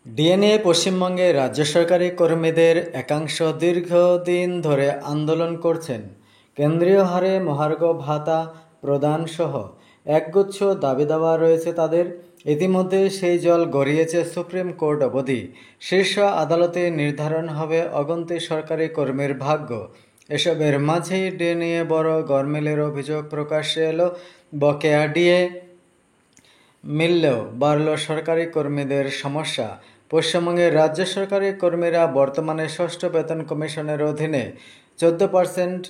DA নিয়ে পশ্চিমবঙ্গে রাজ্য সরকারি কর্মীদের একাংশ দীর্ঘদিন ধরে আন্দোলন করছেন। কেন্দ্রীয় হারে মহার্ঘ ভাতা প্রদান সহ একগুচ্ছ দাবি দাওয়া রয়েছে তাদের। ইতিমধ্যে সেই জল গড়িয়েছে সুপ্রিম কোর্ট অবধি। শীর্ষ আদালতে নির্ধারণ হবে অগন্তি সরকারি কর্মীর ভাগ্য। এসবের মাঝেই ডিএ নিয়ে বড় গরমিলের অভিযোগ প্রকাশ্যে এলো। বকেয়া ডিএ মিললেও বাড়ল সরকারি কর্মীদের সমস্যা। পশ্চিমবঙ্গের রাজ্য সরকারি কর্মীরা বর্তমানে ষষ্ঠ বেতন কমিশনের অধীনে 14%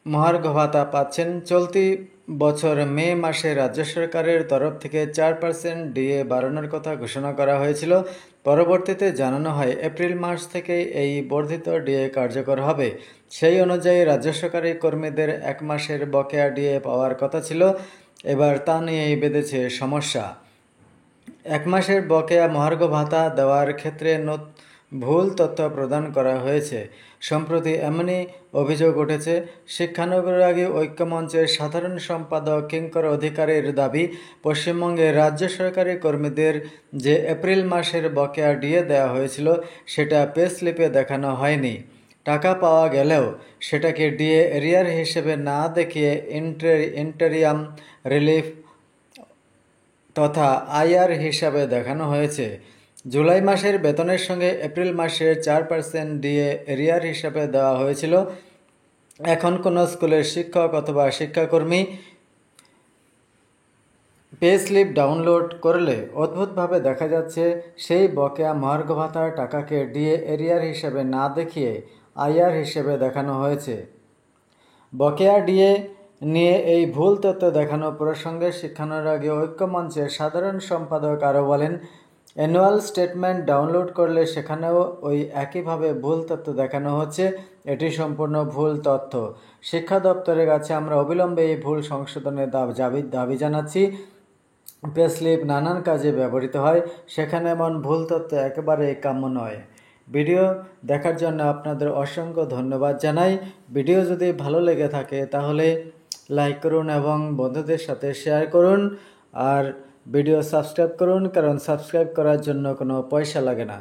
মহার্ঘ ভাতা পাচ্ছেন। চলতি বছর মে মাসে রাজ্য সরকারের তরফ থেকে 4% ডিএ বাড়ানোর কথা ঘোষণা করা হয়েছিল। পরবর্তীতে জানানো হয় এপ্রিল মাস থেকে এই বর্ধিত ডিএ কার্যকর হবে। সেই অনুযায়ী রাজ্য সরকারি কর্মীদের 1 মাসের বকেয়া ডিএ পাওয়ার কথা ছিল। এবার তা নিয়েই বেঁধেছে সমস্যা। 1 মাসের বকেয়া মহার্ঘ ভাতা দেওয়ার ক্ষেত্রে ভুল তথ্য প্রদান করা হয়েছে। সম্প্রতি এমনই অভিযোগ উঠেছে। শিক্ষানুরাগী ঐক্যমঞ্চের সাধারণ সম্পাদক কিঙ্কর অধিকারীর দাবি, পশ্চিমবঙ্গের রাজ্য সরকারি কর্মীদের যে এপ্রিল মাসের বকেয়া ডিএ দেওয়া হয়েছিল সেটা পে স্লিপে দেখানো হয়নি। টাকা পাওয়া গেলেও সেটাকে ডিএ এরিয়ার হিসেবে না দেখিয়ে ইন্টেরিয়াম রিলিফ তথা আইআর হিসাবে দেখানো হয়েছে। জুলাই মাসের বেতনের সঙ্গে এপ্রিল মাসের 4% ডিএ এরিয়ার হিসাবে দেওয়া হয়েছিল। এখন কোনো স্কুলের শিক্ষক অথবা শিক্ষাকর্মী পে স্লিপ ডাউনলোড করলে অদ্ভুতভাবে দেখা যাচ্ছে সেই বকেয়া মহার্ঘ ভাতার টাকাকে ডিএ এরিয়ার হিসেবে না দেখিয়ে আইআর হিসেবে দেখানো হয়েছে। বকেয়া ডিএ নিয়ে এই ভুল তথ্য দেখানো প্রসঙ্গে শিক্ষানুরাগী ঐক্যমঞ্চের সাধারণ সম্পাদক আরও বলেন, অ্যানুয়াল স্টেটমেন্ট ডাউনলোড করলে সেখানেও ওই একইভাবে ভুল তথ্য দেখানো হচ্ছে। এটি সম্পূর্ণ ভুল তথ্য। শিক্ষা দপ্তরের কাছে আমরা অবিলম্বে এই ভুল সংশোধনের দাবি জানাচ্ছি। পে স্লিপ নানান কাজে ব্যবহৃত হয়, সেখানে এমন ভুল তথ্য একেবারেই কাম্য নয়। ভিডিও দেখার জন্য আপনাদের অসংখ্য ধন্যবাদ জানাই। ভিডিও যদি ভালো লেগে থাকে তাহলে লাইক করুন এবং বন্ধুদের সাথে শেয়ার করুন। আর ভিডিও সাবস্ক্রাইব করুন, কারণ সাবস্ক্রাইব করার জন্য কোনো পয়সা লাগে না।